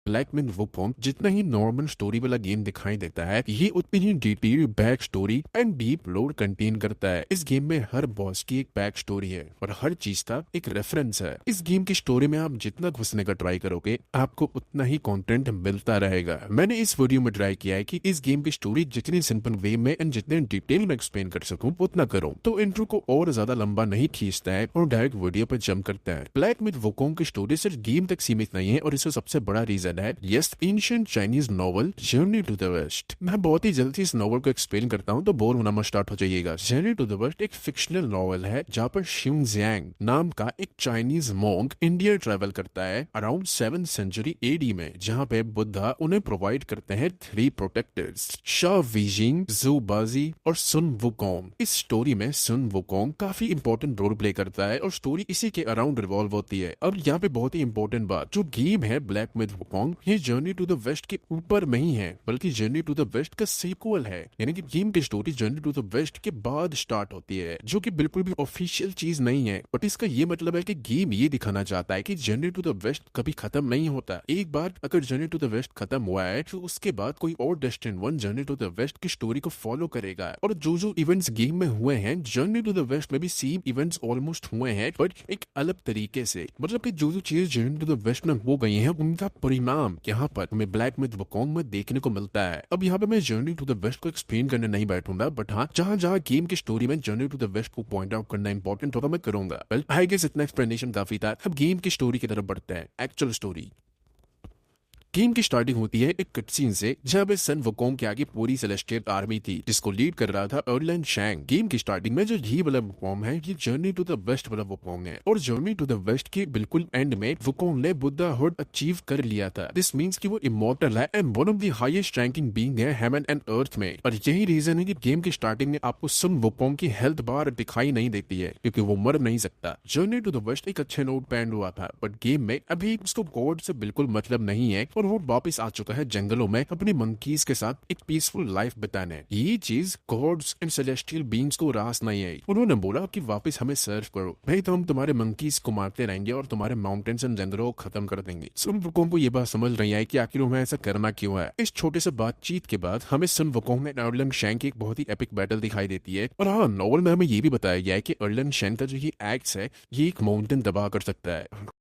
Black myth Wukong जितना ही normal story वाला गेम दिखाई देता है, ये उतनी ही detail back story and deep lore contain करता है। इस गेम में हर बॉस की एक बैक स्टोरी है और हर चीज का एक रेफरेंस है। इस गेम की स्टोरी में आप जितना घुसने का ट्राई करोगे, आपको उतना ही कंटेंट मिलता रहेगा। मैंने इस वीडियो में ट्राई किया है कि इस गेम की स्टोरी जितनी सिंपल वे में एंड जितने डिटेल में एक्सप्लेन कर सकूं उतना करूं। तो इंट्रो को और ज्यादा लंबा नहीं खींचता है और डायरेक्ट वीडियो पर जंप करता है। ब्लैक मिथ वुकोंग की स्टोरी सिर्फ गेम तक सीमित नहीं है और इसका सबसे बड़ा रीजन है yes ancient Chinese novel Journey to the West. मैं बहुत ही जल्दी इस नॉवल को एक्सप्लेन करता हूं तो बोर होना मत स्टार्ट हो जाइएगा। जर्नी टू द वेस्ट एक फिक्शनल नॉवल है जहां पर शिंगजियांग नाम का एक चाइनीज मोंक इंडिया ट्रेवल करता है अराउंड 7th सेंचुरी एडी में, जहां पे बुद्धा उन्हें प्रोवाइड करते हैं 3 प्रोटेक्टर्स, शा वीजिंग, जू बाजी और सुन वुकोंग। इस स्टोरी में सुन वुकोंग काफी इंपॉर्टेंट रोल प्ले करता है और स्टोरी इसी के अराउंड रिवॉल्व होती है। अब यहाँ पे बहुत ही इंपॉर्टेंट बात, जो गेम है ब्लैक मिथ वुकोंग, ये जर्नी टू द वेस्ट के ऊपर में ही है, बल्कि जर्नी टू द वेस्ट का सीक्वल है। यानी कि गेम की story Journey to the West के बाद स्टार्ट होती है, जो कि बिल्कुल भी ऑफिशियल चीज नहीं है। बट इसका ये मतलब है कि गेम ये दिखाना चाहता है कि जर्नी टू द वेस्ट कभी खत्म नहीं होता। एक बार अगर जर्नी टू द वेस्ट खत्म हुआ है तो उसके बाद कोई और Destiny One Journey to the West की स्टोरी को फॉलो करेगा। और जो इवेंट्स गेम में हुए हैं जर्नी टू द वेस्ट में भी सेम इवेंट्स ऑलमोस्ट हुए हैं, बट एक अलग तरीके से। मतलब कि जो चीज जर्नी टू द वेस्ट में हो गई है उनका परिणाम यहाँ पर हमें ब्लैक मिथ वुकोंग में देखने को मिलता है। अब यहाँ पे मैं जर्नी टू द वेस्ट को एक्सप्लेन करने नहीं बैठूंगा, बट हाँ जहाँ जहाँ गेम की स्टोरी में जर्नी टू द वेस्ट को पॉइंट आउट करना इंपॉर्टेंट होगा मैं करूंगा। वेल आई गेस इतना एक्सप्लेनेशन काफी था। अब गेम की स्टोरी की तरफ बढ़ते हैं। एक्चुअल स्टोरी गेम की स्टार्टिंग होती है एक कटसीन से, जहां पे सन वुकोंग के आगे पूरी सेलेस्टियल आर्मी थी जिसको लीड कर रहा था अर्लन शैंग। गेम की स्टार्टिंग में जो ये वाला वुकोंग है ये जर्नी टू द वेस्ट वाला वुकोंग है, और जर्नी टू द वेस्ट के बिल्कुल एंड में वुकोंग ने बुद्धाहुड अचीव कर लिया था। दिस मींस कि वो इमॉर्टल है and one of the highest ranking being है हेवन एंड अर्थ में। और यही रीजन है कि गेम की स्टार्टिंग में आपको सन वुकोंग की हेल्थ बार दिखाई नहीं देती है, क्योंकि वो मर नहीं सकता। जर्नी टू द वेस्ट एक अच्छे नोट पे एंड हुआ था, बट गेम में अभी उसको गॉड से बिल्कुल मतलब नहीं है और वो वापस आ चुका है जंगलों में अपने मंकीज के साथ एक पीसफुल लाइफ बिताने। ये चीज गॉड्स एंड सेलेस्टियल बीइंग्स को रास नहीं आई। उन्होंने बोला कि वापस हमें सर्व करो भाई, तो हम तुम्हारे मंकीज को मारते रहेंगे और तुम्हारे माउंटेन्स एंड जंगलों को खत्म कर देंगे। सन वुकोंग को ये बात समझ नहीं आई कि आखिर हमें ऐसा करना क्यों है। इस छोटे से बातचीत के बाद हमें सन वुकोंग ने अर्लन शैंग की एक बहुत ही एपिक बैटल दिखाई देती है। और हाँ, नॉवल में हमें ये भी बताया गया है कि अर्लन शैंग का जो ये एक्स है ये एक माउंटेन तबाह कर सकता है।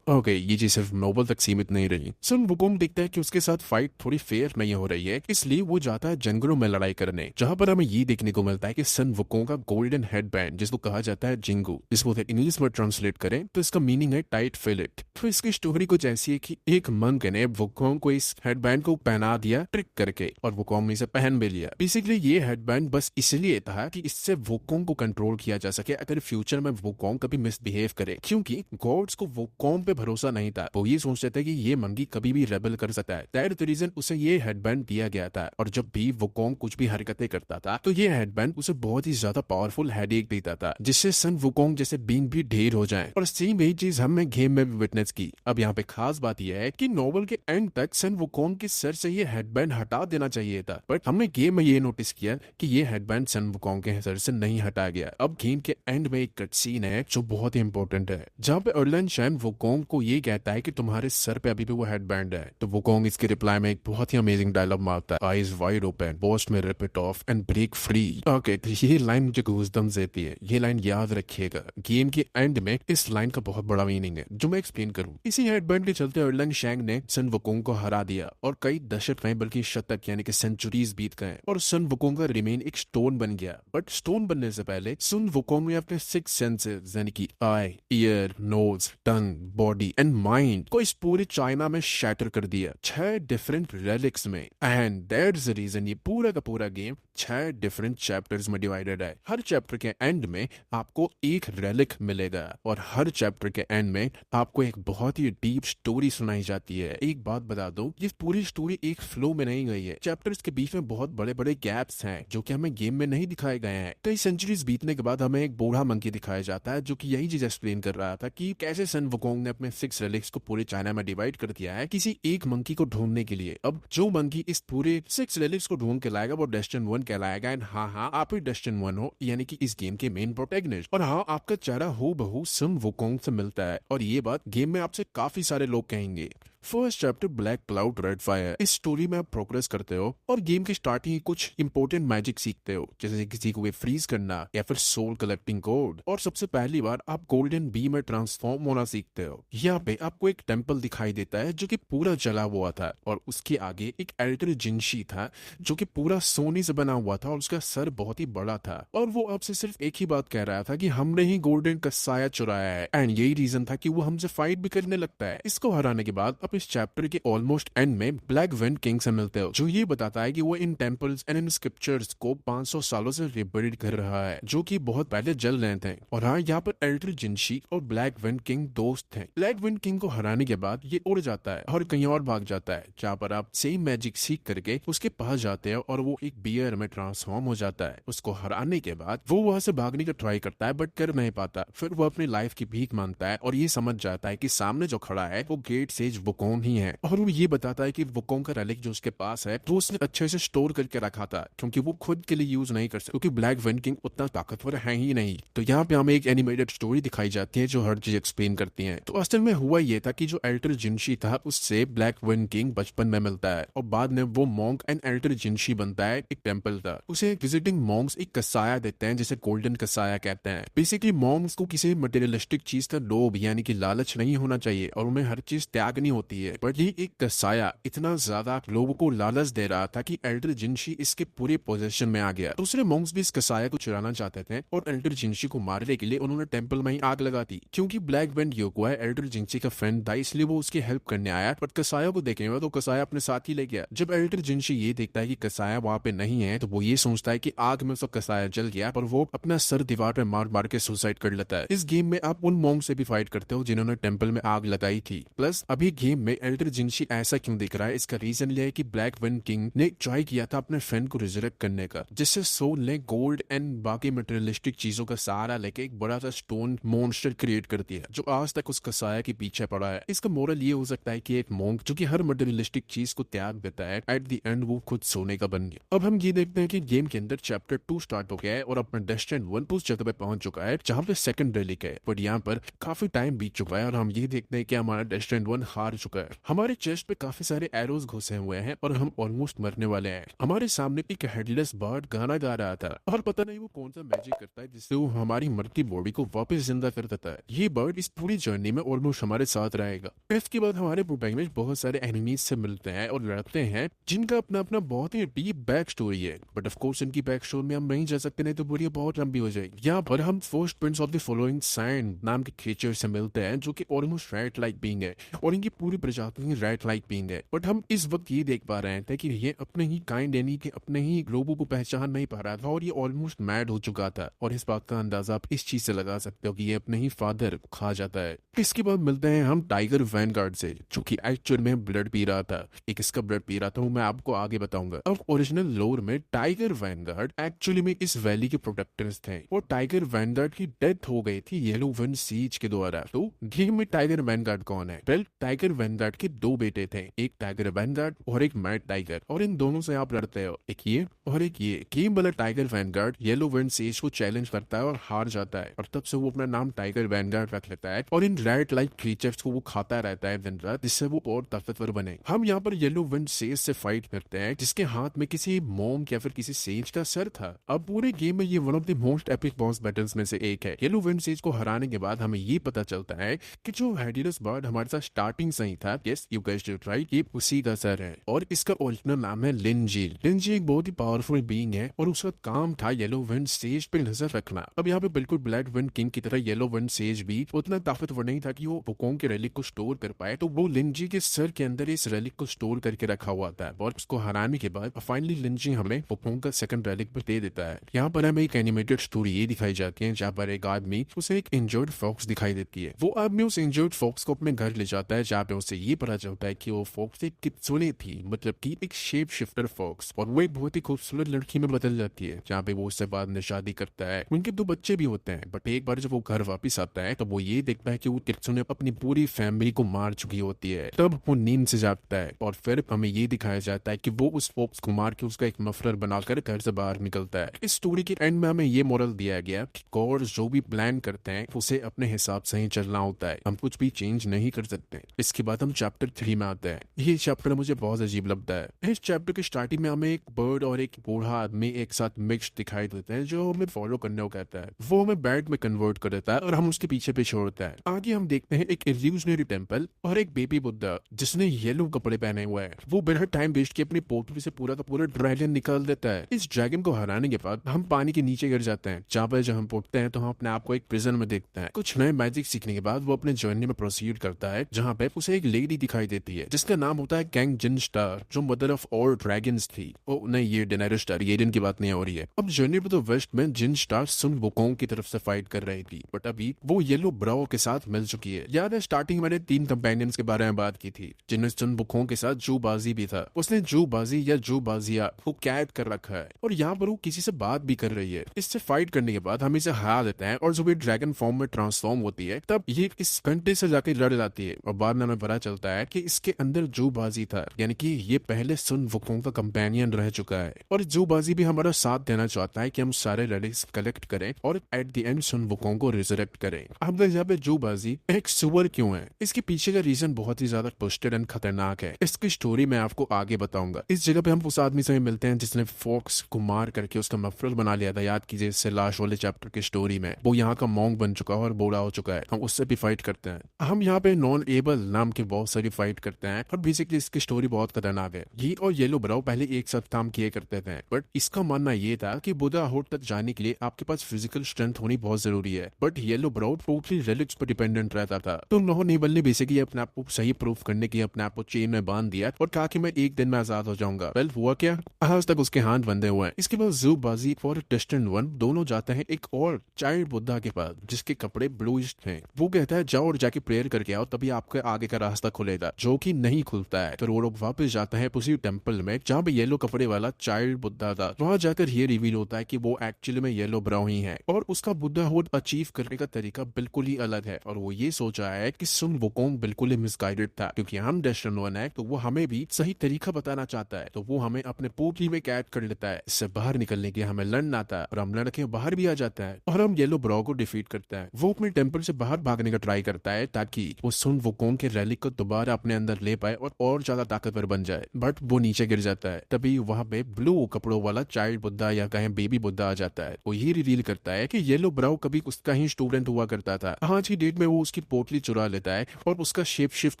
ओके, ये चीज सिर्फ नोबल तक सीमित नहीं रही। सन वुकोंग देखता है कि उसके साथ फाइट थोड़ी फेयर नहीं हो रही है, इसलिए वो जाता है जंगलों में लड़ाई करने, जहां पर हमें ये देखने को मिलता है कि सन वुकोंग का गोल्डन हेडबैंड, जिसको कहा जाता है जिंगू, जिसको इंग्लिश में ट्रांसलेट करें तो इसका मीनिंग है टाइट फिलेट। तो इसकी स्टोरी कुछ ऐसी है कि एक मंक ने वुकोंग को इस हेडबैंड को पहना दिया ट्रिक करके, और वुकोंग ने इसे पहन भी लिया। बेसिकली ये हेडबैंड बस इसलिए था कि इससे वुकोंग को कंट्रोल किया जा सके अगर फ्यूचर में वुकोंग कभी मिसबिहेव करे, क्योंकि गॉड्स को वुकोंग पे भरोसा नहीं था। वो ये सोचते थे कि ये मंकी कभी भी रेबल कर सकता है, दैट द रीजन उसे ये हेडबैंड दिया गया था। और जब भी वुकोंग कुछ भी हरकतें करता था तो ये हेडबैंड उसे बहुत ही ज्यादा पावरफुल हेडेक देता था, जिससे सन वुकोंग जैसे बींग भी ढेर हो जाए। और सेम यही चीज हमने गेम में भी विटनेस की। अब यहाँ पे खास बात यह है कि नॉवल के एंड तक सन वुकोंग के सर से ये हेडबैंड हटा देना चाहिए था, बट हमने गेम में ये नोटिस किया कि ये हेडबैंड सन वुकोंग के सर से नहीं हटा गया। अब गेम के एंड में एक कट सीन है जो बहुत ही इंपॉर्टेंट है, जहाँ पे अर्लन शैंग वुकोंग को ये कहता है कि तुम्हारे सर पे अभी भी वो हेडबैंड है। तो वुकोंग इसके रिप्लाई में एक बहुत ही अमेजिंग डायलॉग मारता है, आईज वाइड ओपन, बॉस्ट में rip it off and break free. Okay, तो ये लाइन मुझे गूज़बम्स देती है। ये लाइन याद रखिएगा, गेम के एंड में इस लाइन का बहुत बड़ा मीनिंग है जो मैं एक्सप्लेन करूं। इसी हेडबैंड के चलते अर्लन शैंग ने सन वुकोंग को हरा दिया और कई दशक नहीं बल्कि शतक यानी कि सेंचुरीज बीत गए और सन वुकोंग का रिमेन एक स्टोन बन गया। बट स्टोन बनने से पहले सन वुकोंग ने अपने 6 सेंसेस यानी कि eye, ear, nose, tongue, body and mind को इस पूरे चाइना में शैटर कर दिया 6 डिफरेंट रेलिक्स में। एंड दैट्स द रीजन ये पूरा का पूरा गेम 6 डिफरेंट चैप्टर्स में डिवाइडेड है। हर चैप्टर के एंड में आपको एक रेलिक मिलेगा और हर चैप्टर के एंड में आपको एक बहुत ही डीप स्टोरी सुनाई जाती है। एक बात बता दूं, ये पूरी स्टोरी एक फ्लो में नहीं गई है। चैप्टर्स के बीच में बहुत बड़े बड़े गैप्स हैं जो कि हमें गेम में नहीं दिखाए गए हैं। कई सेंचुरीज बीतने के बाद हमें एक बूढ़ा मंकी दिखाया जाता है जो कि यही चीज एक्सप्लेन कर रहा था कि कैसे सन वुकोंग ने अपने 6 रिलिक्स को पूरे चाइना में डिवाइड कर दिया है किसी एक मंकी को ढूंढने के लिए। अब जो मंकी इस पूरे 6 रिलिक्स को ढूंढ के लाएगा वो डेस्टिन 1 कहलाएगा। एंड हाँ, आप ही डेस्टिन 1 हो, यानी कि इस गेम के मेन प्रोटैगनिस्ट। और हाँ, आपका चेहरा हूबहू सम वुकोंग से मिलता है, और ये बात गेम में आपसे काफी सारे लोग कहेंगे। First chapter black cloud red fire. इस स्टोरी में आप प्रोग्रेस करते हो और गेम की स्टार्टिंग ही कुछ इंपॉर्टेंट मैजिक सीखते हो, जैसे किसी को फ्रीज करना या फिर सोल कलेक्टिंग कोड। और सबसे पहली बार आप गोल्डन बी में ट्रांसफॉर्म होना सीखते हो। यहाँ पे आपको एक टेम्पल दिखाई देता है जो कि पूरा जला हुआ था, और उसके आगे एक एल्टर जिनशी था जो कि पूरा सोने से बना हुआ था, और उसका सर बहुत ही बड़ा था। और वो आपसे सिर्फ एक ही बात कह रहा था कि हमने ही गोल्डन कसाया चुराया है, एंड यही रीजन था कि वो हमसे फाइट भी करने लगता है। इसको हराने के बाद आप इस चैप्टर के ऑलमोस्ट एंड में ब्लैक विंड किंग से मिलते हो, जो ये बताता है कि वो in temples and in scriptures को 500 सालों से रिबिल्ड कर रहा है, जो कि बहुत पहले जल रहे थे। और हाँ, यहाँ पर एल्टर जिनशी और ब्लैक विंड किंग दोस्त थे। ब्लैक विंड किंग को हराने के बाद ये उड़ जाता है और कहीं और भाग जाता है, जहाँ पर आप सेम मैजिक सीख करके उसके पास जाते हो और वो एक बियर में ट्रांसफॉर्म हो जाता है। उसको हराने के बाद वो वहां से भागने का ट्राई करता है, बट कर नहीं पाता। फिर वो अपनी लाइफ की भीख मांगता है और ये समझ जाता है कि सामने जो खड़ा है वो गेट सेज वुकोंग ही है। और वो ये बताता है कि वुकोंग का रेलिक जो उसके पास है वो उसने अच्छे से स्टोर करके रखा था, क्योंकि वो खुद के लिए यूज नहीं कर सकता, क्योंकि ब्लैक विंड किंग उतना ताकतवर है ही नहीं। तो यहाँ पे हमें एक एनिमेटेड स्टोरी दिखाई जाती है जो हर चीज एक्सप्लेन करती है। तो असल में हुआ ये था कि जो एल्टर जिनशी था उससे ब्लैक विंड किंग बचपन में मिलता है, और बाद में वो मॉन्क एंड एल्टर जिनशी बनता है। एक टेम्पल था, उसे विजिटिंग मॉन्क्स एक कसाया देते हैं, जिसे गोल्डन कसाया कहते हैं। बेसिकली मॉन्क्स को किसी मटेरियलिस्टिक चीज का लोभ यानी कि लालच नहीं होना चाहिए, और उन्हें हर चीज त्यागनी होती है। बट ये एक कसाया इतना ज्यादा लोगों को लालच दे रहा था कि एल्टर जिनशी इसके पूरे पोजीशन में आ गया। दूसरे मॉन्क्स भी इस कसाया को चुराना चाहते थे, और एल्टर जिनशी को मारने के लिए उन्होंने टेम्पल में ही आग लगा दी। क्योंकि ब्लैक विंड योकुआ एल्टर जिनशी का फ्रेंड था, इसलिए वो उसकी हेल्प करने आया। बट कसाया को देखेंगे तो कसाया अपने साथ ही ले गया। जब एल्टर जिनशी ये देखता है कि कसाया वहां पे नहीं है, तो वो ये सोचता है कि आग में उसका कसाया जल गया, पर वो अपना सर दीवार पे मार मार के सुसाइड कर लेता है। इस गेम में आप उन मॉन्क से भी फाइट करते हो जिन्होंने टेम्पल में आग लगाई थी। प्लस अभी गेम में एल्टर जिनशी ऐसा क्यों दिख रहा है, इसका रीजन ये है कि ब्लैक विंड किंग ने ट्राई किया था अपने फ्रेंड को रिजरेक्ट करने का, जिससे सोल ने गोल्ड एंड बाकी मटेरियलिस्टिक चीजों का सहारा लेके एक बड़ा सा स्टोन मॉन्स्टर क्रिएट कर दिया, जो आज तक उस कसाया के पीछे पड़ा है। इसका मोरल ये हो सकता है कि एक मॉन्क जो कि हर मटेरियलिस्टिक चीज को त्याग देता है, एट द एंड वो खुद सोने का बन गया। अब हम ये देखते हैं कि गेम के अंदर चैप्टर 2 स्टार्ट हो गया है और अपना डेस्टिन 1 उस जगह पे पहुंच चुका है जहां पे सेकंड रिलिक है। बट यहाँ पर काफी टाइम बीत चुका है और हम ये देखते हैं कि हमारा डेस्टिन 1 हार चुका है। हमारे चेस्ट पे काफी सारे एरोज घुसे हुए हैं और हम ऑलमोस्ट मरने वाले हैं। हमारे सामने एक हेडलेस बर्ड गाना गा रहा था, और पता नहीं वो कौन सा मैजिक करता है जिससे वो हमारी मरती बॉडी को वापस जिंदा कर देता है। ये बर्ड इस पूरी जर्नी में ऑलमोस्ट हमारे साथ रहेगा। इसके बाद हमारे प्रोटैगनिस्ट बहुत सारे एनिमीज से मिलते हैं और लड़ते हैं, जिनका अपना अपना बहुत ही डीप बैक स्टोरी है। बट ऑफ कोर्स इनकी बैक स्टोरी में हम नहीं जा सकते, नहीं तो वीडियो बहुत लंबी हो जाएगी। यहाँ पर हम first prince of the following sign नाम के क्रिएचर से मिलते हैं, जो कि ऑलमोस्ट रैट लाइक बीइंग है, और इनकी पूरी प्रजाति रैट लाइक बीइंग है। बट हम इस वक्त ये देख पा रहे थे कि ये अपने ही काइंड यानी कि अपने ही लोगों को पहचान नहीं पा रहा था, और ये ऑलमोस्ट मैड हो चुका था। और इस बात का अंदाजा आप इस चीज से लगा सकते हो कि ये अपने ही फादर खा जाता है। इसके बाद मिलते हैं हम टाइगर वैनगार्ड से, जो कि एक्चुअल में ब्लड पी रहा था। एक इसका ब्लड पी रहा था, वो मैं आपको आगे बताऊंगा। अब ओरिजिनल लोर में टाइगर वैनगार्ड एक्चुअली में इस वैली के प्रोटेक्टर्स थे, और टाइगर वैनगार्ड की डेथ हो गई थी येलो विंड सीज के द्वारा। तो गेम में टाइगर वैनगार्ड कौन है? वेल, टाइगर वैनगार्ड के 2 बेटे थे, एक टाइगर वैनगार्ड और एक मैड टाइगर, और इन दोनों से आप लड़ते हो, एक ये और एक ये। गेम वाला tiger Vanguard yellow wind says को चैलेंज करता है और हार जाता है, और तब से वो अपना नाम टाइगर वैनगार्ड रख लेता है, और इन रैट लाइक क्रीचर्स को वो खाता रहता है दिन रात, जिससे वो और ताकतवर बने। हम यहाँ पर येलो विंड सेज से फाइट करते हैं, जिसके हाथ में किसी मॉन्क या फिर किसी सेज का सर था। अब पूरे गेम में ये one of the most epic boss battles में से एक है। येलो विंड सेज को हराने के बाद हमें ये पता चलता है कि जो हेडियस बर्ड हमारे साथ स्टार्टिंग से ही था, yes you guessed it right, ये उसी का सर है, और इसका ओरिजिनल नाम है लिनजी। लिनजी एक बहुत ही पावरफुल बीइंग है, और उसका काम था येलो विंड सेज पे नजर रखना। अब यहाँ पे बिल्कुल ब्लैक विंड किंग की तरह येलो विंड सेज भी उतना ताकतवर नहीं था कि वो वुकोंग के रेलिक को स्टोर कर पाए, तो वो लिनजी के सर के अंदर इस रेलिक को स्टोर करके रखा हुआ था, और उसको हराने के बाद फाइनली लिनजी हमें वुकोंग का सेकंड रेलिक भी दे देता है। यहाँ पर हमें एक एनिमेटेड स्टोरी ये दिखाई जाती है, जहाँ पर एक आदमी उसे एक इंजर्ड फॉक्स दिखाई देती है। वो आदमी उस इंजर्ड फॉक्स को अपने घर ले जाता है, जहाँ पे उससे ये पता चलता है कि वो फॉक्स एक कित्सुने थी, मतलब कि एक शेप शिफ्टर फॉक्स, और वो एक बहुत ही खूबसूरत लड़की में बदल जाती है, जहाँ पे वो उससे बाद में शादी करता है। उनके 2 बच्चे भी होते हैं, बट एक बार जब वो घर वापस आता है तो वो ये देखता है कि वो कित्सुने अपनी पूरी फैमिली को मार चुकी होती है। तब वो नींद से जागता है और फिर हमें ये दिखाया जाता है कि वो उस फॉक्स को मार के उसका एक मफलर बनाकर घर से बाहर निकलता है। इस स्टोरी के एंड में हमें ये मोरल दिया गया कि गॉड जो भी प्लान करते हैं उसे अपने हिसाब से ही चलना होता है, हम कुछ भी चेंज नहीं कर सकते। इसके बाद हम चैप्टर 3 में आते हैं। ये चैप्टर मुझे बहुत अजीब लगता है। इस चैप्टर के स्टार्टिंग में हमें एक बर्ड और एक बूढ़ा आदमी एक साथ मिक्स दिखाई देते हैं, जो हमें फॉलो करने को कहता है। वो हमें बैट में कन्वर्ट कर देता है और हम उसके पीछे पीछे छोड़ता है। आगे हम देखते हैं एक इल्यूजनरी टेम्पल और एक बेबी बुद्धा जिसने येलो कपड़े पहने हुए हैं। वो बिना टाइम वेस्ट के अपनी पोटली से पूरा का पूरा ड्रैगन निकाल देता है। इस ड्रैगन को हराने के बाद हम पानी के नीचे गिर जाते हैं, जहाँ पर जब हम उठते हैं तो हम अपने आप को एक प्रिजन में देखते हैं। कुछ नए मैजिक सीखने के बाद वो अपने जर्नी में प्रोसीड करता है, जहाँ पे उसे एक लेडी दिखाई देती है जिसका नाम होता है कैंग जिन स्टार, जो मदर ऑफ ऑल ड्रैगन्स थी। ओ नहीं, ये डेनारिस टारगेरियन की बात नहीं हो रही है। अब जर्नी टू द वेस्ट में जिन स्टार सुन वुकोंग की तरफ से फाइट कर रही थी, बट अभी वो येलो ब्राउ के साथ मिल चुकी है। याद है स्टार्टिंग मैंने 3 कंपेनियंस के बारे में बात की थी, जिनमें सुन वुकोंग के साथ जू बाजी भी था। उसने जू बाजी या जू बाजिया को कैद कर रखा है और यहाँ पर वो किसी से बात भी कर रही है। इससे फाइट करने के बाद हम इसे हरा देते हैं और जब ये ड्रैगन फॉर्म में ट्रांसफॉर्म होती है तब ये इस घंटे से जाकर लड़ जाती है और बाद में हमें पता चलता है कि इसके अंदर जू बाजी था, यानी कि ये पहले सुन वुकोंग का कंपेनियन रह चुका है। और जू बाजी भी हमारा साथ देना चाहता है कि हम सारे रेलिक्स कलेक्ट करें और at the end soon Wukong को रिजरेक्ट करें। अब यहाँ पे जू बाजी एक सुअर क्यों है, इसके पीछे का रीजन बहुत ही ज्यादा ट्विस्टेड एंड खतरनाक है। इसकी स्टोरी मैं आपको आगे बताऊंगा। इस जगह पे हम उस आदमी से मिलते हैं जिसने फॉक्स को मार करके उसका मफलर बना लिया था। याद कीजिए इससे लास्ट वाले चैप्टर की स्टोरी में वो यहाँ का मॉन्क बन चुका है और बूढ़ा हो चुका है। हम उससे भी फाइट करते हैं। हम यहाँ पे नॉन एबल नाम के बहुत सारी फाइट करते हैं और बेसिकली इसकी स्टोरी बहुत खतरनाक है। ये और येलो ब्राउ पहले एक साथ काम किए करते थे, बट इसका मानना ये था कि बुद्धा हुड तक जाने के लिए आपके पास फिजिकल स्ट्रेंथ होनी बहुत जरूरी है, but yellow brow totally relics पर डिपेंडेंट रहता था। तो नॉन एबल ने बेसिकली अपने आप को सही प्रूफ करने के अपने आप को चेन में बांध दिया और कहा कि मैं एक दिन में आजाद हो जाऊंगा। वेल हुआ क्या, आज तक उसके हाथ बंधे हुए हैं। इसके बाद जू बाजी और डिस्टेंट वन दोनों जाते हैं एक और चाइल्ड बुद्धा के पास जिसके कपड़े ब्लूइश थे। वो कहता है जाओ और जाके प्रेयर करके आओ, तभी आपके आगे का रास्ता खुलेगा, जो कि नहीं खुलता है। फिर वो लोग वापस जाते हैं उसी टेम्पल में जहाँ पे येलो कपड़े वाला चाइल्ड बुद्धा था। वहां जाकर ये रिवील होता है कि वो एक्चुअली में येलो ब्राउन ही है और उसका बुद्धाहुड अचीव करने का तरीका बिल्कुल ही अलग है। और वो ये सोचा है कि सुन वुकोंग बिल्कुल ही मिसगाइडेड था, क्योंकि हम डेस्टिनेशन वन है तो वो हमें भी सही तरीका बताना चाहता है। तो वो हमें अपने पोटली में कैद कर लेता है। इससे बाहर निकलने के हमें लड़ना आता है और हम लड़के बाहर भी आ जाता है और हम येलो ब्राउ को डिफीट करता है। वो अपने टेम्पल से बाहर भागने का ट्राई करता है ताकि वो सुन वुकोंग के रैलिक को दोबारा अपने अंदर ले पाए और ज्यादा ताकतवर बन जाए, बट वो नीचे गिर जाता है। तभी वहां पे ब्लू कपड़ों वाला चाइल्ड बुद्धा या कहें बेबी बुद्धा आ जाता है। वो ये रिवील करता है कि येलो ब्राउ कभी उसका ही स्टूडेंट हुआ करता था। आज की डेट में वो उसकी पोटली चुरा लेता है और उसका शेप शिफ्ट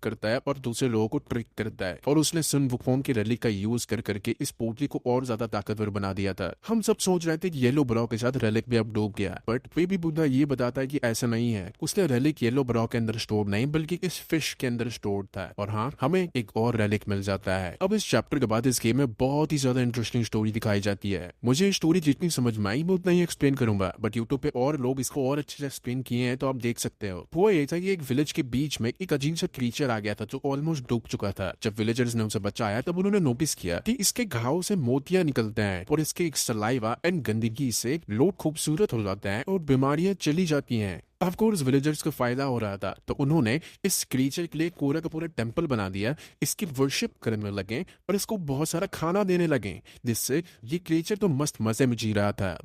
करता है और दूसरे लोगों को ट्रिक करता है और उसने सुन वुकोंग के रैलिक का यूज करके इस पोटली को और ज्यादा ताकतवर बना दिया था। हम सब सोच रहे थे कि येलो ब्राउ के साथ रैलिक भी अब डूब गया, बट बेबी बुद्धा ये बताता है कि ऐसा नहीं है। उसने रैलिक येलो ब्राउ के अंदर स्टोर नहीं बल्कि इस फिश के अंदर स्टोर था। और हाँ, हमें एक और रैलिक मिल जाता है। अब इस चैप्टर के बाद इस गेम में बहुत ही ज्यादा इंटरेस्टिंग स्टोरी दिखाई जाती है। मुझे स्टोरी जितनी समझ में आई मैं उतना ही एक्सप्लेन करूंगा, बट यूट्यूब पे और लोग इसको और अच्छे से एक्सप्लेन किए हैं तो आप देख सकते हो। वो ये था कि एक विलेज के बीच में एक अजीब सा क्रीचर आ गया था जो ऑलमोस्ट डूब चुका था। जब विलेजर्स ने उसे बचाया तब उन्होंने नोटिस किया कि इसके घाव से मोतियां निकलते हैं और इसके सलाइवा एंड गंदगी से लोग खूबसूरत हो जाते हैं और बीमारियां चली जाती हैं। ऑफ कोर्स विलेजर्स को फायदा हो रहा था, तो उन्होंने इस क्रीचर के लिए पूरा का पूरा टेंपल बना दिया, इसकी वर्शिप करने लगे और इसको बहुत सारा खाना देने लगे, जिससे ये क्रीचर तो मस्त मजे में जी रहा था।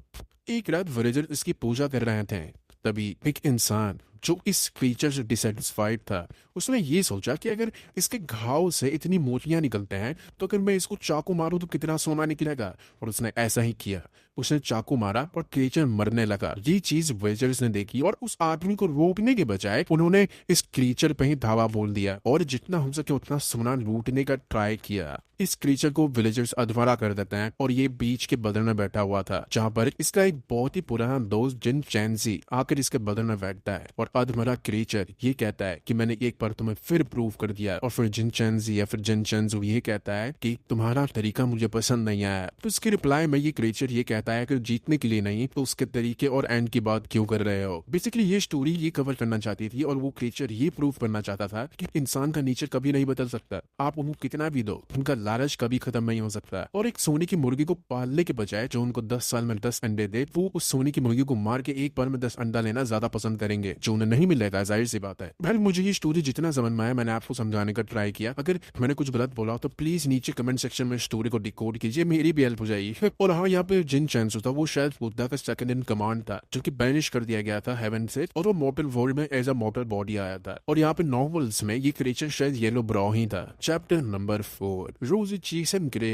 एक रात विलेजर इसकी पूजा कर रहे थे, तभी एक इंसान जो इस क्रीचर से डिसैटिस्फाइड था उसने ये सोचा कि अगर इसके घाव से इतनी मोतियां निकलते हैं तो अगर मैं इसको चाकू मारूं तो कितना सोना निकलेगा। और उसने ऐसा ही किया, उसने चाकू मारा और क्रीचर मरने लगा। ये चीज विलेजर्स ने देखी और उस आदमी को रोकने के बजाय उन्होंने इस क्रीचर पे ही धावा बोल दिया और जितना हो सके उतना सोना लूटने का ट्राई किया। इस क्रीचर को विलेजर्स अधमरा कर देते हैं और ये बीच के बदन में बैठा हुआ था, जहाँ पर इसका एक बहुत ही पुराना दोस्त जिन चैंजी आकर इसके बदन में बैठता है और अधमरा क्रीचर ये कहता है कि मैंने एक बार तुम्हें फिर प्रूव कर दिया। और फिर जिन चैंजी या फिर जिन चैंजू ये कहता है कि तुम्हारा तरीका मुझे पसंद नहीं आया। तो इसके रिप्लाई में ये क्रीचर ये कहता बताता है कि जीतने के लिए नहीं तो उसके तरीके और एंड की बात क्यों कर रहे हो। बेसिकली ये स्टोरी ये कवर करना चाहती थी और वो क्रिएचर ये प्रूव करना चाहता था कि इंसान का नेचर कभी नहीं बदल सकता। आप उनको कितना भी दो, उनका लालच कभी खत्म नहीं हो सकता। और एक सोने की मुर्गी को पालने के बजाय जो उनको 10 साल में 10 अंडे दे, वो उस सोने की मुर्गी को मार के एक बार में 10 अंडा लेना ज्यादा पसंद करेंगे, जो उन्हें नहीं मिलेगा। जाहिर सी बात है। वेल, मुझे ये स्टोरी जितना समझ में आया मैंने आपको समझाने का ट्राई किया। अगर मैंने कुछ गलत बोला तो प्लीज नीचे कमेंट सेक्शन में स्टोरी को डिकोड कीजिए, मेरी भी हेल्प हो जाएगी। और हाँ, यहाँ पे जिन चैंसो था वो शायद बुद्धा का सेकंड इन कमांड था, जो कि बैनिश कर दिया गया था हेवन से, और वो मॉर्टल वर्ल्ड में एज अ मॉर्टल बॉडी आया था। और यहाँ पे नॉवेल्स में ये क्रिएचर शायद येलो ब्राउ ही था। चैप्टर नंबर 4, रोजी चीक्स एंड ग्रे।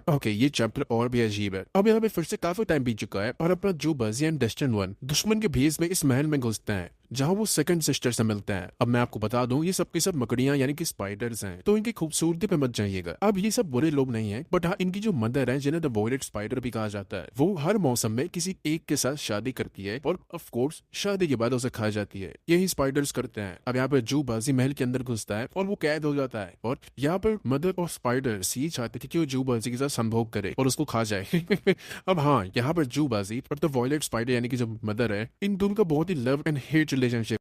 ओके, ये चैप्टर और भी अजीब है। अब यहाँ पे फिर से काफी टाइम बीत चुका है और अपना जो बजी एंड डेस्टिन वन दुश्मन के भेस में इस महल में घुसते हैं जहां वो सेकंड सिस्टर से मिलते हैं। अब मैं आपको बता दूं, ये सब के सब मकड़ियां यानी कि स्पाइडर्स हैं, तो इनकी खूबसूरती पे मत जाइएगा। अब ये सब बुरे लोग नहीं है, बट हाँ, इनकी जो मदर है जिन्हें द वॉयलेट स्पाइडर भी कहा जाता है, वो हर मौसम में किसी एक के साथ शादी करती है और ऑफ कोर्स शादी के बाद उसे खा जाती है। यही स्पाइडर्स करते हैं। अब यहाँ पर जू बाजी महल के अंदर घुसता है और वो कैद हो जाता है, और यहाँ पर मदर और स्पाइडर्स ये चाहते थे कि वो जू बाजी के साथ संभोग करे और उसको खा जाए। अब हाँ, यहाँ पर जू बाजी और द वॉयलेट स्पाइडर यानी कि जो मदर है, इन दोनों का बहुत ही लव एंड हेट रिलेशनशिप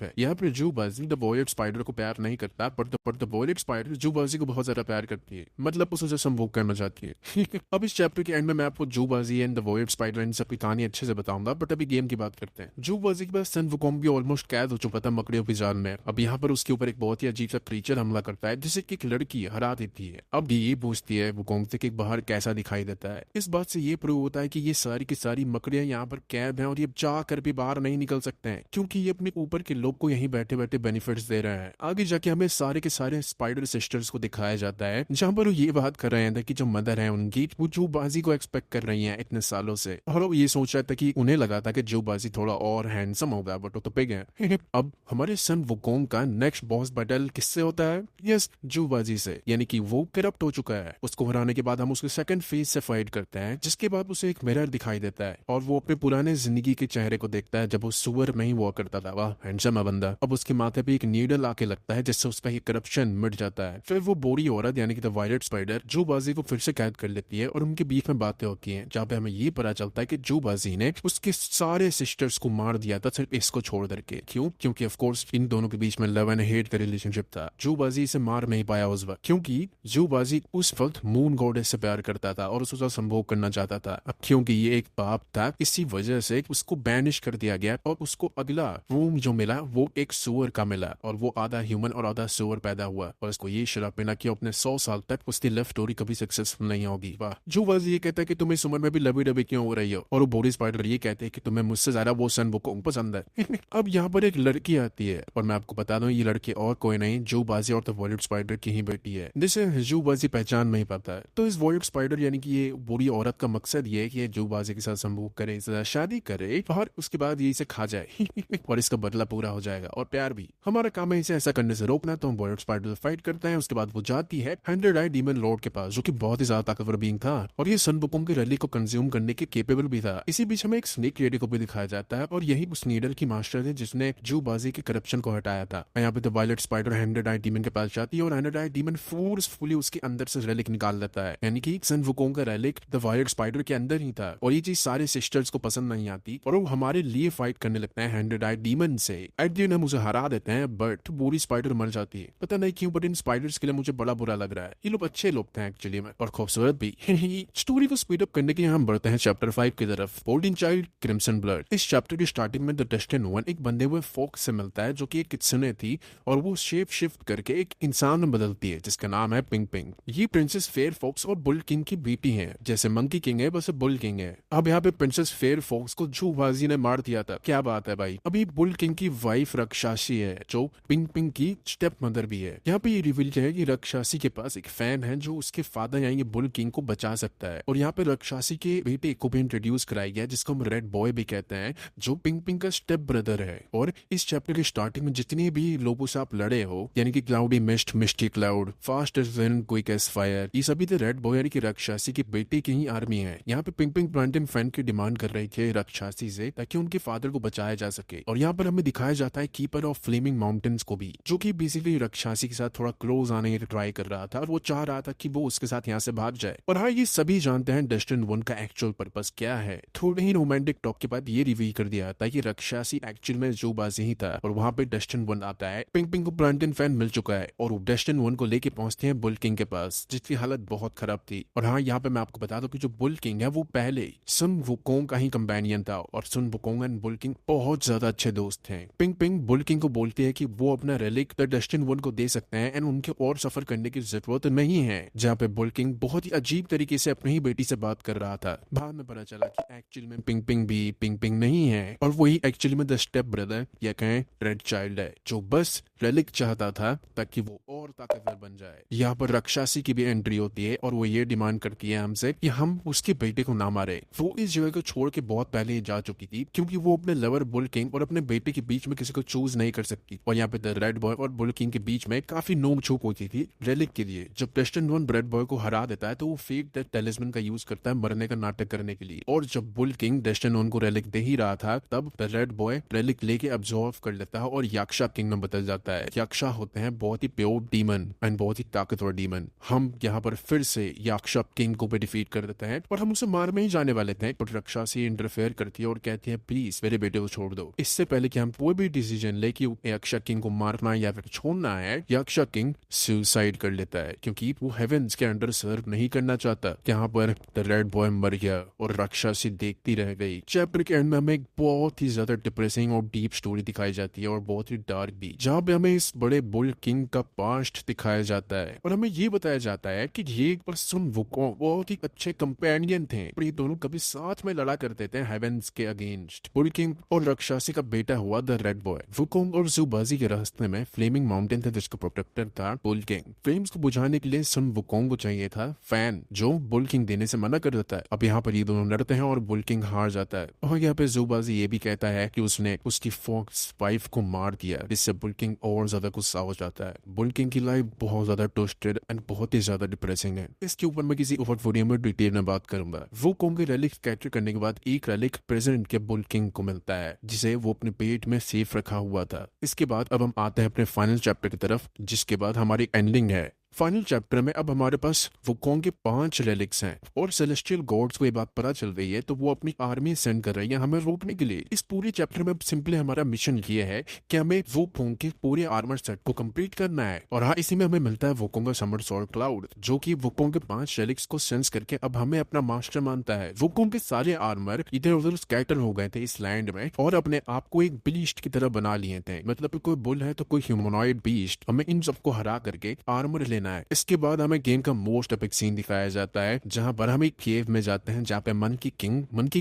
है। यहाँ पर जू बाजी द वॉयलेट स्पाइडर को प्यार नहीं करता, पर द वॉयलेट स्पाइडर जू बाजी को बहुत ज्यादा प्यार करती है, मतलब उसे संभोग करना चाहती है। अब इस चैप्टर के एंड में मैं आपको जू बाजी एंड द वॉयलेट स्पाइडर इन सब की कहानी अच्छे से बताऊंगा, बट अभी गेम की बात करते हैं। जू बाजी के पास सन वुकोंग भी ऑलमोस्ट कैद हो चुका था मकड़ियों की जान में। अब यहाँ पर उसके ऊपर एक बहुत ही अजीब सा क्रीचर हमला करता है, जिसे एक लड़की हरा देती है। अब ये पूछती है वुकोंग से कि बाहर कैसा दिखाई देता है। इस बात से ये प्रूव होता है कि ये सारी की सारी मकड़ियां यहाँ पर कैद हैं और ये जा कर भी बाहर नहीं निकल सकते हैं, क्योंकि ये अपने ऊपर के लोग को यहीं बैठे बैठे बेनिफिट्स दे रहे हैं। आगे जाके हमें सारे के सारे स्पाइडर सिस्टर्स को दिखाया जाता है, जहां पर वो ये बात कर रहे हैं कि जो मदर है उनकी, वो जू बाजी को एक्सपेक्ट कर रही हैं इतने सालों से, और वो ये सोच रहा था कि उन्हें लगा था कि जू बाजी थोड़ा और हैंडसम होगा, बट वो तो पिग है। अब हमारे सन वुकोंग का नेक्स्ट बॉस बैटल किससे होता है? यस, जू बाजी से, यानी कि वो करप्ट हो चुका है। उसको हराने के बाद हम उसके सेकंड फेज से फाइट करते हैं, जिसके बाद उसे एक मिरर दिखाई देता है और वो अपने पुराने जिंदगी के चेहरे को देखता है जब वो सुअर में ही हुआ करता था। वाह, हैंडसम है बंदा। अब उसके माथे पे एक नीडल आके लगता है, जिससे उसका ये करप्शन मिट जाता है। फिर वो बोरी औरत यानी कि द वायलेट स्पाइडर जू बाजी को फिर से कैद कर लेती है और उनके बीच में बातें होती हैं, जहाँ पे हमें ये पता चलता है कि जू बाजी ने उसके सारे सिस्टर्स को मार दिया था सिर्फ इसको छोड़ करके। क्यों? क्योंकि ऑफ कोर्स इन दोनों के बीच में लव एंड हेट का रिलेशनशिप था। जू बाजी इसे मार नहीं पाया उस वक्त, क्योंकि जू बाजी उस वक्त मून गॉडेस से प्यार करता था और उसका संभोग करना चाहता था। अब क्योंकि ये एक पाप था, इसी वजह से उसको बैनिश कर दिया गया और उसको अगला रूम जो मिला वो एक सुअर का मिला, और वो आधा ह्यूमन और आधा सुअर पैदा हुआ, और इसको ये शराब पीना कि अपने 100 साल तक उसकी लव स्टोरी कभी सक्सेसफुल नहीं होगी। वाह। जू बाजी ये कहता है कि तुम इस उम्र में भी लवी डबी क्यों हो रही हो, और वो बोरी स्पाइडर ये कहते हैं कि तुम्हें मुझसे ज्यादा वो सन वुकोंग पसंद है। अब यहाँ पर एक लड़की आती है, और मैं आपको बता दूं ये लड़की और कोई नहीं, जू बाजी और द वॉयलेट स्पाइडर की ही बेटी है, जिसे जू बाजी पहचान नहीं पाता है। तो इस वॉयलेट स्पाइडर यानी कि ये बुरी औरत का मकसद ये है कि जू बाजी के साथ संभोग करे, शादी करे और उसके बाद ये इसे खा जाए और इसका बदला पूरा हो जाएगा और प्यार भी। हमारा काम है इसे ऐसा करने से रोकना। तो हम वॉयलेट स्पाइडर फाइट करते हैं। उसके बाद वो जाती है 100 आई डीमन लॉर्ड के पास, जो कि बहुत ही ज्यादा ताकतवर बीइंग था और ये सन वुकोंग की रैली को कंज्यूम करने के केपेबल भी था। इसी बीच हमें एक स्नेक लेडी को भी दिखाया जाता है और यही उस नीडल की मास्टर है जिसने जू बाजी के करप्शन को हटाया था। यहाँ पे the violet spider 100 eye demon के पास जाती है और 100 आई डीमन फोर्सफुली उसके अंदर से रेलिक निकाल देता है, यानी कि सन वुकोंग का रेलिक द वायलेट स्पाइडर के अंदर ही था। और ये चीज सारे सिस्टर्स को पसंद नहीं आती और वो हमारे लिए फाइट करने लगते हैं 100 आई डीमन से। एट द एंड हम उसे हरा देते हैं, बट पूरी स्पाइडर मर जाती है। पता नहीं क्यों, बट इन स्पाइडर्स के लिए मुझे बड़ा बुरा लग रहा है। ये लोग अच्छे लोग थे एक्चुअली में, और खूबसूरत भी। स्टोरी को स्पीड अप करने के लिए हम बढ़ते हैं चैप्टर 5 की तरफ, गोल्डन चाइल्ड क्रिम्सन ब्लड। इस चैप्टर की स्टार्टिंग में द डेस्टिन वन एक बंधे हुए फॉक्स से मिलता है, जो कि एक कित्सुने थी और वो शेप शिफ्ट करके एक इंसान में बदलती है, जिसका नाम है पिंग पिंग। ये प्रिंसेस फेयर फॉक्स और बुल किंग की बेटी है। जैसे मंकी किंग है बस बुल किंग है। अब यहाँ पे प्रिंसेस फेयर फॉक्स को जू बाजी ने मार दिया था। क्या बात है भाई। अभी बुल किंग की वाइफ रक्षासी है, जो पिंग पिंग की स्टेप मदर भी है। यहाँ पे ये रिवील है कि रक्षासी के पास एक फैन है जो उसके फादर यानी बुल किंग को बचा सकता है। और यहाँ पे रक्षासी के बेटे को भी इंट्रोड्यूस कराया गया, जिसको हम रेड बॉय भी कहते हैं, जो पिंग पिंग का स्टेप ब्रदर है। और इस चैप्टर के स्टार्टिंग में जितने भी लोगों से आप लड़े हो, यानी कि cloudy mist, misty cloud, fast as wind, quick as fire, ये सभी तो रेड बॉय यानी कि रक्षासी के बेटे की ही आर्मी है। यहाँ पे पिंग पिंग ब्रांडन फैन की डिमांड कर रही थी रक्षासी से, ताकि उनके फादर को बचाया जा सके। और यहाँ पर हमें दिखाया जाता है कीपर ऑफ फ्लेमिंग माउंटेन्स को भी, जो कि बेसिकली रक्षासी के साथ थोड़ा क्लोज आने की ट्राई कर रहा था और वो चाह रहा था कि वो उसके साथ यहाँ से भाग जाए। और हाँ, ये सभी जानते हैं डेस्टिन 1 का एक्चुअल पर्पस क्या है। थोड़े ही रोमांटिक टॉक के बाद ये रिवील कर दिया था कि रक्षासी एक्चुअल में जोबाजी ही था और वहां पे डेस्टिन 1 आता है। पिंग पिंग को ब्रांडन फैन मिल चुका है और वो डेस्टिन 1 को लेके पहुंचते हैं बुल किंग के पास, जिसकी हालत बहुत खराब थी। और हाँ, यहाँ पे मैं आपको बता दूं कि जो बुल किंग है वो पहले सुन वुकोंग का ही कंपेनियन था और सुन वुकोंग एंड बुल किंग बहुत ज्यादा अच्छे दोस्त थे। पिंग पिंग बुल किंग को बोलती है कि वो अपना रेलिक द डेस्टिन 1 को दे सकते हैं एंड उनके और सफर करने की जरूरत नहीं है। जहाँ पे बुल किंग बहुत ही अजीब तरीके से अपनी ही बेटी से बात कर रहा था। बाद में पता चला कि एक्चुअल में पिंग पिंग भी पिंग पिंग नहीं है और वही एक्चुअली में द स्टेप ब्रदर या कहें रेड चाइल्ड है, जो बस रेलिक चाहता था ताकि वो और ताकतवर बन जाए। यहाँ पर रक्षासी की भी एंट्री होती है और वो ये डिमांड करती है हमसे कि हम उसके बेटे को ना मारे। वो इस जगह को छोड़ के बहुत पहले ही जा चुकी थी क्योंकि वो अपने लवर बुल किंग और अपने बेटे के बीच में किसी को चूज नहीं कर सकती। और यहाँ पे द रेड बॉय और बुल किंग के बीच में काफी नोक झोंक होती थी रेलिक के लिए। जब डेस्टिन 1 रेड बॉय को हरा देता है तो वो फेक द टेलिस्मैन का यूज करता है मरने का नाटक करने के लिए। और जब बुल किंग डेस्टिन 1 को रेलिक दे ही रहा था तब द रेड बॉय रेलिक लेके अब्सॉर्ब कर लेता है और याक्षा किंग में बदल जाता है। याक्षा होते हैं बहुत ही प्योर डीमन एंड बहुत ही ताकतवर डीमन। हम यहाँ पर फिर से याक्षा किंग को भी डिफीट कर देते हैं और हम उसे मार में ही जाने वाले थे, बट रक्षा से इंटरफेयर करती है और कहती है प्लीज मेरे बेटे को छोड़ दो। इससे पहले कि हम कोई भी डिसीजन ले कि याक्षा किंग को मारना या फिर छोड़ना है, याक्षा किंग सुसाइड कर लेता है क्योंकि वो हेवेंस के अंडर सर्व नहीं करना चाहता। यहाँ पर द रेड बॉय मर गया और रक्षा से देखती रह गई। चैप्टर के एंड में हमें एक बहुत ही ज्यादा डिप्रेसिंग और डीप स्टोरी दिखाई जाती है और बहुत ही डार्क भी, जहाँ पे हमें इस बड़े बुल किंग का पास्ट दिखाया जाता है और हमें ये बताया जाता है कि ये एक बार सुन वुकोंग बहुत ही अच्छे कंपेनियन थे और ये दोनों कभी साथ में लड़ा करते थे हेवेंस के अगेंस्ट। बुल किंग और रक्षासी का बेटा हुआ द रेड बॉय। वुकोंग और जुबाजी के रास्ते में फ्लेमिंग माउंटेन था जिसका प्रोटेक्टर था बुल किंग। फ्लेम्स को बुझाने के लिए सुन वुकोंग को चाहिए था फैन, जो बुल किंग देने से मना कर देता है। अब यहाँ पर ये दोनों लड़ते हैं और बुल किंग हार जाता है और यहाँ पे जुबाजी ये भी कहता है कि उसने उसकी फॉक्स वाइफ को मार दिया, जिससे बुल किंग और ज्यादा गुस्सा हो जाता है। बुल किंग की लाइफ बहुत ज्यादा ट्विस्टेड एंड बहुत ही ज्यादा डिप्रेसिंग है। इसके ऊपर मैं किसी और वीडियो में डिटेल में बात करूंगा। वो कोंग के रेलिक कैप्चर करने के बाद एक रेलिक प्रेसिडेंट के बुल किंग को मिलता है जिसे वो अपने पेट में सेफ रखा हुआ था। इसके बाद अब हम आते हैं अपने फाइनल चैप्टर की तरफ, जिसके बाद हमारी एंडिंग है। फाइनल चैप्टर में अब हमारे पास वुकोंग के 5 रेलिक्स हैं और सेलेस्टियल गॉड्स को ये बात पता चल रही है तो वो अपनी आर्मी सेंड कर रही है हमें रोकने के लिए। इस पूरे चैप्टर में सिंपली हमारा मिशन ये है कि हमें वुकोंग के पूरे आर्मर सेट को कंप्लीट करना है। और हाँ, इसी में हमें मिलता है वुकोंग का समर सॉर्ड क्लाउड, जो कि वुकोंग के 5 रेलिक्स को सेंस करके अब हमें अपना मास्टर मानता है। वुकोंग के सारे आर्मर इधर उधर स्कैटर हो गए थे इस लैंड में और अपने आप को एक बीस्ट की तरह बना लिए थे। मतलब कोई बुल है तो कोई ह्यूमनॉइड बीस्ट, हमें इन सबको हरा करके आर्मर लेना है। इसके बाद हमें गेम का मोस्ट एपिक सीन दिखाया जाता है जहां पर हम एक केव में जाते हैं जहां पे मंकी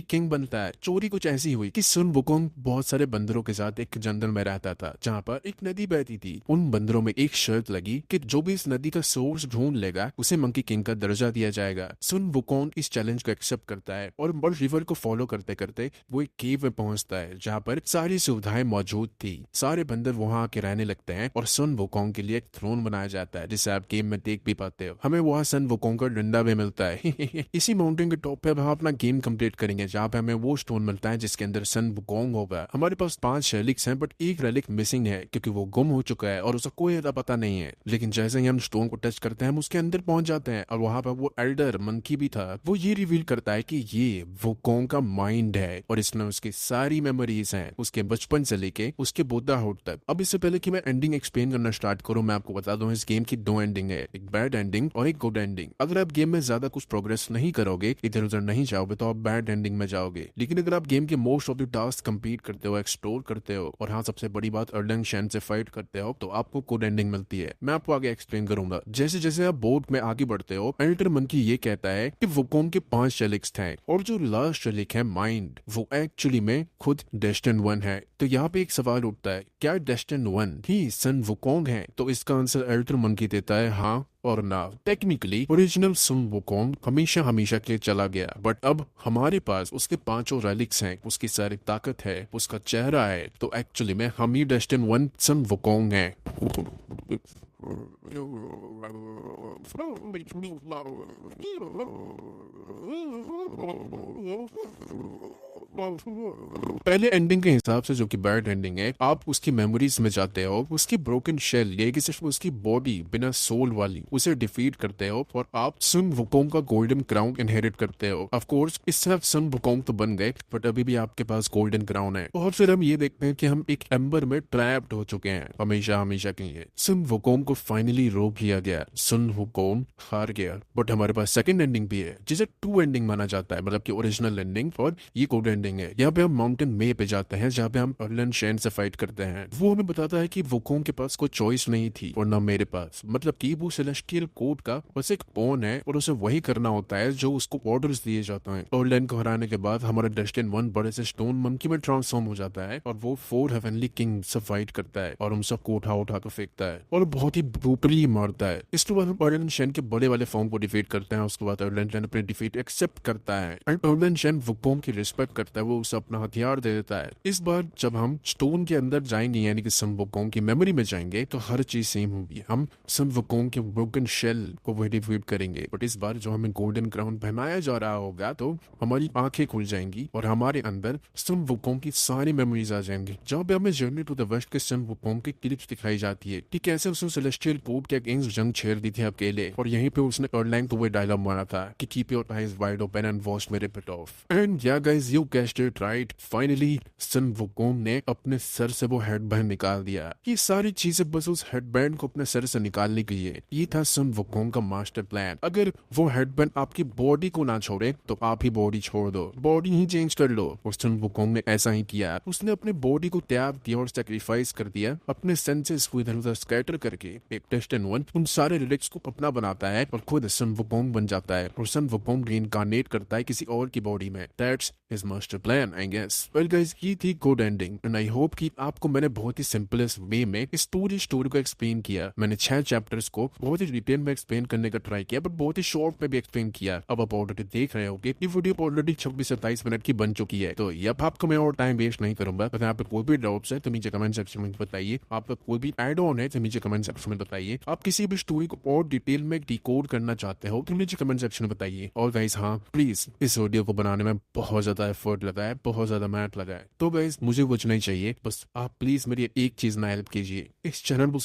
किंग बनता है। चोरी कुछ ऐसी हुई कि सुन वुकोंग बहुत सारे बंदरों के साथ एक जंगल में रहता था जहां पर एक नदी बहती थी। उन बंदरों में एक शर्त लगी कि जो भी इस नदी का सोर्स ढूंढ लेगा उसे मंकी किंग का दर्जा दिया जाएगा। सुन वुकोंग इस चैलेंज को एक्सेप्ट करता है और बड़ रिवर को फॉलो करते करते वो एक केव में पहुंचता है जहां पर सारी सुविधाएं मौजूद थी। सारे बंदर वहां आके रहने लगते हैं और सुन वुकोंग के लिए एक थ्रोन बनाया जाता है जिसे आप गेम में देख भी पाते हो। हमें वहां सन वुकोंग का डंडा भी मिलता है। इसी माउंटेन के टॉप पे हम अपना गेम कंप्लीट करेंगे जहां पे हमें वो स्टोन मिलता है जिसके अंदर सन वुकोंग होगा। हमारे पास 5 रेलिक्स हैं बट एक रेलिक मिसिंग है क्योंकि वो गुम हो चुका है और उसका कोई अता पता नहीं है। लेकिन जैसे ही हम स्टोन को टच करते हैं हम उसके अंदर पहुंच जाते हैं और वहां पर वो एल्डर मंकी भी था। वो ये रिवील करता है कि ये वुकोंग का माइंड है और इसमें उसकी सारी मेमोरीज हैं, उसके बचपन से लेके उसके बुढ़ाहुड तक। अब इससे पहले कि मैं एंडिंग एक्सप्लेन करना स्टार्ट करूं, मैं आपको बता दूं इस गेम की 2 एंडिंग है, एक बैड एंडिंग और एक गुड एंडिंग। अगर आप गेम में ज्यादा कुछ प्रोग्रेस नहीं करोगे, इधर उधर नहीं जाओगे तो आप बैड एंडिंग में जाओगे। लेकिन अगर आप गेम के most of the task complete करते हो, एक्सप्लोर करते हो और हाँ सबसे बड़ी बात अर्लिंग शैन से फाइट करते हो तो आपको गुड एंडिंग मिलती है। मैं आपको आगे एक्सप्लेन करूंगा। जैसे जैसे आप बोर्ड में आगे बढ़ते हो एल्डर मंकी ये कहता है कि वुकोंग के 5 रेलिक्स थे और जो लास्ट रेलिक है माइंड, वो एक्चुअली में खुद डेस्टिन 1 है। तो यहाँ पे एक सवाल उठता है, क्या डेस्टिन 1 ही सन वुकोंग है? तो इसका आंसर एल्डर मंकी देता है हाँ और ना। टेक्निकली ओरिजिनल सुन वुकोंग हमेशा के लिए चला गया बट अब हमारे पास उसके 5 रेलिक्स हैं, उसकी सारी ताकत है, उसका चेहरा है, तो एक्चुअली में हम ही डेस्टिन 1 सन वुकोंग हैं। पहले एंडिंग के हिसाब से जो कि बैड एंडिंग है, आप उसकी मेमोरीज में जाते हो, उसकी ब्रोकन शेल ये कि सिर्फ उसकी बॉडी बिना सोल वाली उसे डिफीट करते हो और आप सुन वुकोंग का गोल्डन क्राउन इनहेरिट करते हो। ऑफ कोर्स इस तरफ सुन वुकोंग तो बन गए बट अभी भी आपके पास गोल्डन क्राउन है। और फिर हम ये देखते हैं कि हम एक एम्बर में ट्रैप्ड हो चुके हैं हमेशा हमेशा के लिए। सुन वुकोंग को फाइनली रोक लिया गया, सुन वुकोंग हार गया। बट हमारे पास सेकंड एंडिंग भी है जिसे टू एंडिंग माना जाता है, मतलब कि ओरिजिनल एंडिंग और ये कोड एंडिंग है। यहाँ पे हम माउंटेन मे पे जाते हैं जहाँ पे हम अर्लन शेन से फाइट करते हैं। वो हमें बताता है कि वुकोंग के पास कोई चॉइस नहीं थी और ना मेरे पास, मतलब कि वो सेलेस्टियल कोड का बस एक पॉन है और उसे वही करना होता है जो उसको ऑर्डर्स दिए जाते हैं। अर्लन को हराने के बाद हमारा डेस्टिन वन बड़े से स्टोन मंकी में ट्रांसफॉर्म हो जाता है और वो 4 हेवनली किंग से फाइट करता है और हम सबको उठा कर फेंकता है और बहुत ही ब्रूटली मारता है। इसके बाद हम अर्लन शेन के बड़े वाले फॉर्म को डिफीट करते हैं। उसके बाद अर्लन शेन अपनी डिफीट एक्सेप्ट करता है एंड अर्लन शेन वुकोंग की रिस्पेक्ट करता है, वो उसे अपना हथियार दे देता है। इस बार जब हम स्टोन के अंदर जाएंगे यानी कि सन वुकोंग की मेमोरी में जाएंगे तो हर चीज सेम होगी। हम सन वुकोंग के ब्रोकन शेल को वही डिफीट करेंगे बट इस बार जो हमें गोल्डन क्राउन पहनाया जा रहा होगा तो हमारी आंखें खुल जाएंगी और हमारे अंदर सन वुकोंग की सारी मेमोरीज आ जाएंगी। जहाँ पे हमें जर्नी टू द वेस्ट के सन वुकोंग की क्लिप्स दिखाई जाती है कि कैसे उसने सेलेस्टियल कोड के अगेंस्ट जंग छेड़ दी थी अकेले और यहीं पे उसने अर्लैंग को वो डायलॉग मारा था कि keep your eyes wide open and watch मेरे pit off. And yeah guys you guessed it right, finally Sun Wukong ने अपने सर से वो हेडबैंड निकाल दिया। ये सारी चीजें बस उस हेडबैंड को अपने सर से निकालने के लिए। ये था सन वुकोंग का मास्टर प्लान। अगर वो हेडबैंड आपकी बॉडी को ना छोड़े तो आप ही बॉडी छोड़ दो, बॉडी ही चेंज कर लो। और सन वुकोंग ने ऐसा ही किया, उसने अपने बॉडी को त्याग दिया और सैक्रिफाइस कर दिया, अपने सेंसेस को इधर उधर स्कैटर करके एक डेस्टिन वन उन सारे रिलिक्स को अपना बनाता है और खुद सन वुकोंग बन जाता है और सन वुकोंग रीइंकार्नेट करता है किसी और की बॉडी में। That's his master plan I guess. Well guys ये थी good ending and I hope कि आपको मैंने बहुत ही सिंपलेस्ट वे में इस पूरी स्टोरी को एक्सप्लेन किया। मैंने 6 चैप्टर्स को बहुत ही डिटेल में एक्सप्लेन करने का ट्राई किया बट बहुत ही शॉर्ट में भी एक्सप्लेन किया। अब आप ऑलरेडी देख रहे हो कि ये वीडियो ऑलरेडी 26-27 मिनट की बन चुकी है, तो अब आपको मैं और टाइम वेस्ट नहीं करूंगा। अगर आप पे कोई भी डाउट्स है तो नीचे कमेंट सेक्शन में बताइए, आपका कोई भी एड ऑन है तो नीचे कमेंट सेक्शन में बताइए, आप किसी भी स्टोरी को और डिटेल में डिकोड करना चाहते हो तो नीचे कमेंट सेक्शन में बताइए। और गाइस हाँ प्लीज इस वीडियो को बनाने में बहुत ज्यादा एफर्ट लगा है, बहुत ज्यादा मेहनत लगा है, तो गाइस मुझे कुछ नहीं चाहिए, बस आप प्लीज मेरी एक चीज ना हेल्प कीजिए, इस चैनल को